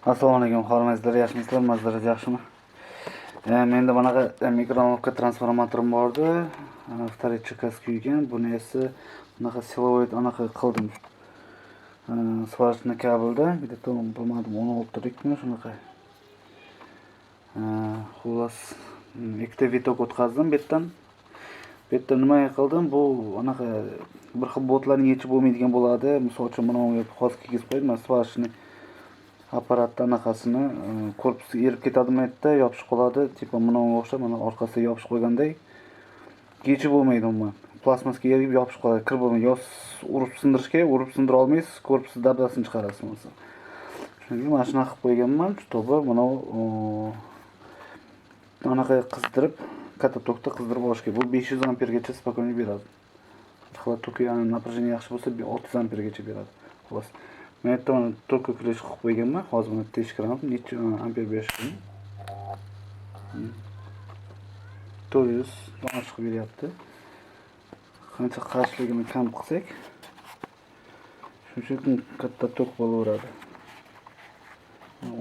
Assalomu alaykum, xohlaysizlar, yaxshimisizlar, mazzaringiz yaxshimi? Menda bunaqa mikronovka transformatorim bor edi. Vторой chekasi kuygan. Buni esa bunaqa silovoid anaqa qildim. Сварочный kabelda, где-то bilmadim 16 rikmi shunaqa. Xullas, ikkita vitok o'tkazdim betdan. Betdan nima qildim? Bu anaqa bir xil botlarni yechib bo'lmaydigan bo'ladi. Misol uchun buni hozir kiygizib qo'ydim. Men сварочный apparatda anaqasini korpusiga erib ketadimi aytdi, yopishib qoladi. Tipo bunga o'xshab, mana orqasiga yopishib qo'yganday yechib bo'lmaydi umuman. Plastmasga erib yopishib qoladi. Kirib bo'lmaydi. Yo urib sindirishga, urib sindira olmaysiz, korpusi dabdasini chiqarasiz bo'lsa. Shunga mana shuni qilib qo'yganman. To'g'ri, mana anaqa qizdirib, katta tokda qizdirib olish kerak. Bu 500 ampergacha spokойно beradi. Xullas, toki напряжение yaxshi bo'lsa 600 ampergacha beradi. Xullas. Men aytdim, tok ko'kilish qilib qo'yganman. Hozir buni tekshiraman. Necha amper berishi? 400 dona chiqib beryapti. Qancha qarshiligini kam qilsak, shuncha katta tok bo'laveradi.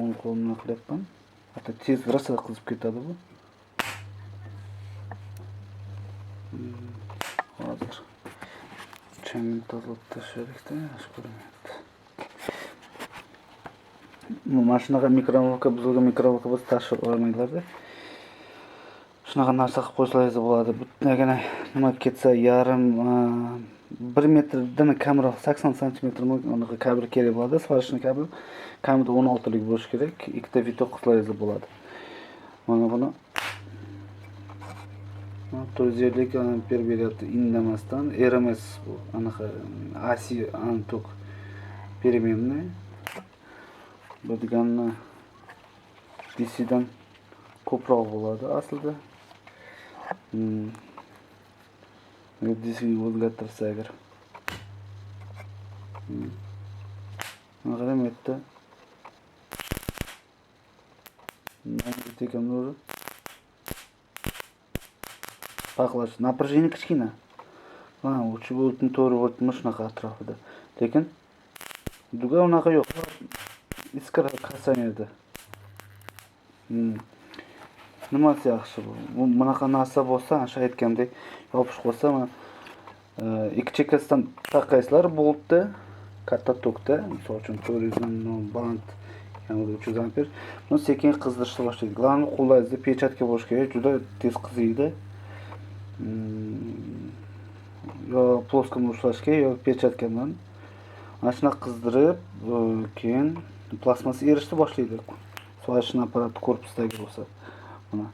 O'ng qo'limdan qilyapman. Hatto tez rosa qizib ketadi bu. Hozir changni tozalab tashlaylik-da, yaxshi ko'rinadi. Mana shunaqa mikronovka, buzilgan mikronovka bo'lsa tashib olmaydilar-da. Shunaqa narsa qilib qo'ysangiz bo'ladi. Bittagina nima ketsa, yarim 1 metrdan kamroq 80 sm unaqa kabel kerak bo'ladi. Сварочный kabel kamida 16 lik bo'lishi kerak. Ikkita vitok qilsangiz bo'ladi. Mana buni 450 lik amper beryapti indamasdan. RMS bu anaqa AC antok переменный. Bu degani DC'dan ko'proq bo'ladi aslida. DC o'zgartirsa agar. Mana ham yerda. Nima farqlash. Напряжение kichkina. Mana 3 voltni 4 voltmi shunaqa atrofida. Lekin duga unaqa yo'q. Iskara qasaniydi. Nimasi yaxshi bu? Bunaqa narsa bo'lsa, o'sha aytgandek yopishib qo'ysa, mana ikki chekkasidan taqaysizlar boltni katta tokda, misol uchun 400 baland, ya'ni 300 amper. Buni sekin qizdirishni boshlaydi. Glavni qo'llaringizda pechatka bo'lishi kerak, juda tez qiziydi. Yo ploskam ushlash kerak, yo pechatka bilan. Mana shuni qizdirib, keyin plastmassa erishni boshlaydi. Сварочный apparat korpusidagi bo'lsa. Mana.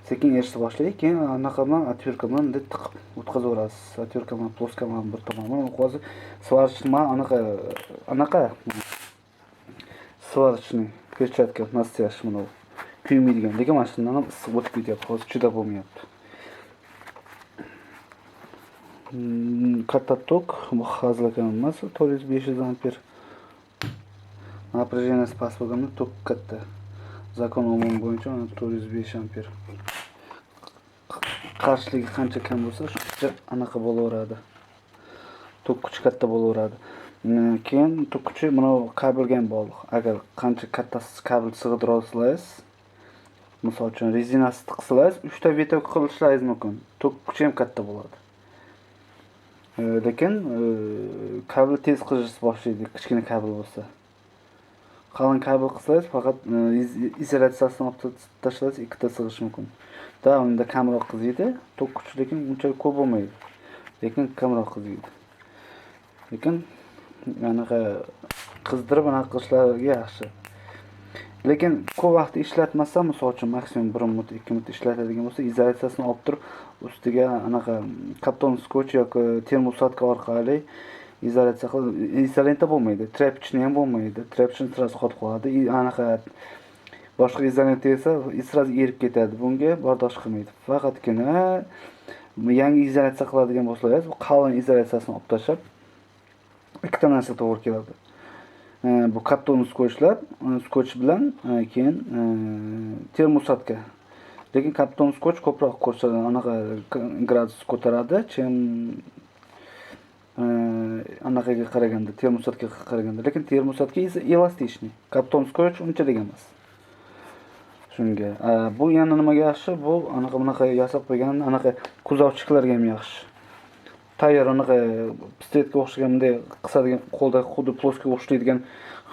Sekin erishni boshlaydi, keyin anaqa bilan отвертка bilan tiqib o'tkazaverasiz. Отвертка bilan ploska bilan bir tomondan hozir сварочный anaqa сварочный перчатка nastoящий mana bu. Kuymaydigan, lekin mana shundan ham issiq o'tib ketyapti. Hozir juda bo'lmayapti. Katta tok, bu hazilakam emas, 400-500 amper. Напряжение past bo'lganda tok katta. Zakon umum bo'yicha 405 amper. Qarshiligi qancha kam bo'lsa, shuncha anaqa bo'laveradi. Tok kuchi katta bo'laveradi. Keyin tok kuchi mana kabelga ham bog'liq. Agar qancha katta kabel sig'dira olsangiz, misol uchun rezinasi tiqsangiz, 3 ta vitok qilishingiz mumkin. Tok kuchi ham katta bo'ladi. Lekin kabel tez qizish boshlaydi, kichkina kabel bo'lsa. Qalin kabel qilsangiz faqat izolyatsiyasini olib tashlaysiz, ikkita sig'ish mumkin. Unda kamroq qiziydi, tok kuchi lekin uncha ko'p bo'lmaydi. Lekin kamroq qiziydi. Lekin anaqa qizdirib anaqa qilishlariga yaxshi. Lekin ko'p vaqt ishlatmasa, misol uchun maksimum 1 minut, 2 minut ishlatadigan bo'lsa, izolyatsiyasini olib turib, ustiga anaqa karton skoch yoki termosatka orqali izolyatsiya qilib, izolenta bo'lmaydi, trapchni ham bo'lmaydi. Trapchni sразу qotib qoladi. Anaqa boshqa izolenta esa sразу erib ketadi. Bunga bardosh qilmaydi. Faqatgina yangi izolyatsiya qiladigan bo'lsangiz, bu qalin izolyatsiyasini olib tashlab ikkita narsa to'g'ri keladi. Bu karton skoch bilan keyin termosatka. Lekin karton skoch ko'proq ko'rsatadi, anaqa gradus ko'taradi, chem anaqaga qaraganda, termosatga qaraganda, lekin termosatga esa elastичный. Kaptonskoch unchalik emas. Shunga. Bu yana nimaga yaxshi? Bu bunaqa yasab qo'ygan, kuzovchilarga ham yaxshi. Tayyor pistoletga o'xshagan bunday qisadigan, qo'lda xuddi ploskiga o'xshaydigan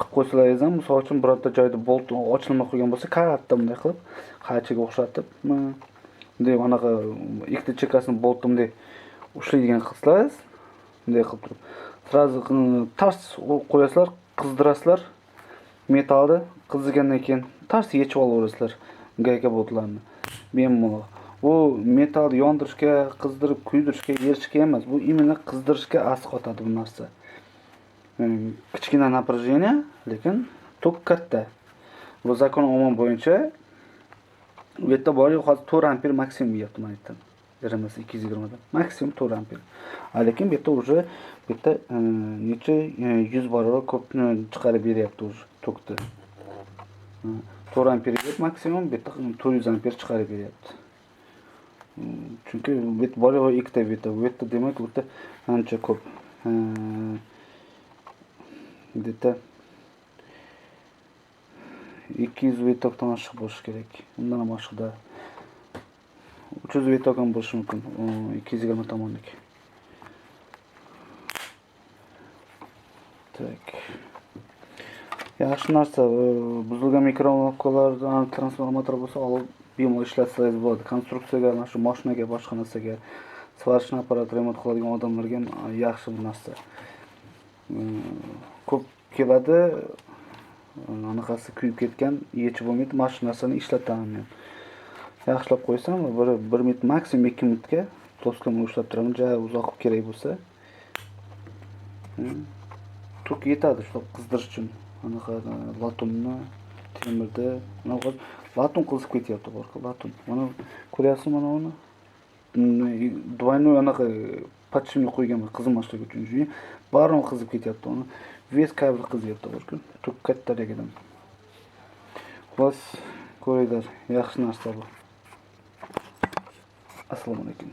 qilib qo'ysalaringiz ham, misol uchun birorta joyda bolt ochilmay qo'ygan bo'lsa, katta bunday qilib, qachiga o'xshatib, bunday ikkita chekkasini boltni bunday ushlaydigan qilsangiz, bunday qilib turib, sразу tars qo'yasizlar, qizdirasizlar, metalni qizdirgandan keyin tars yechib olaverasizlar gayka boltlarni. Bemalol. Bu metalni yondirishga, qizdirib, kuydirishga, erishga emas. Bu imенно qizdirishga asqotadi bu narsa. Kichkina напряжение, lekin tok katta. Bu zakon omon bo'yicha bu yerda bor yo'q, hozir 4 ampere maksimum deyapti men aytdim. RMS 220 dan. Maksimum 4 ampere. Lekin bu yerda уже bu yerda necha 100 barobar ko'p chiqarib beryapti уже tokni. 4 ampere maksimum, bu yerda 400 ampere chiqarib beryapti. Chunki bu yerda bor yo'q ikkita vita. Bu yerda demak bu yerda ancha ko'p. Bu yerda 200 vitokdan oshiq bo'lishi kerak. Undan ham oshiqda 300 vitok ham bo'lishi mumkin. 220 tomonniki. Tak. Yaxshi narsa, buzilgan mikromonokalar, transformator bo'lsa, olib bemalol ishlatsangiz bo'ladi. Konstruksiyaga, mana shu mashinaga, boshqa narsaga, svarishni apparat remont qiladigan odamlarga ham yaxshi bu narsa. Ko'p keladi, anaqasi kuyib ketgan, yechib bo'lmaydi, mana shu narsani ishlataman men. Yaxshilab qo'ysam, 1 minut, maksimum 2 minutga to'sqinni ushlab turaman, ja uzoq kerak bo'lsa. Tok yetadi shu qizdirish uchun. Latunni, temirni, latun qizib ketyapti borqa, latun. Mana ko'ryapsizmi mana uni? Двойной подшипник qo'yganman qizmaslik uchun. Baron qizib ketyapti uni. Ves kabel qizyapti borqa. Tok kattaligidan. Xo'sh, ko'ringlar, yaxshi narsa bu. Assalomu alaykum.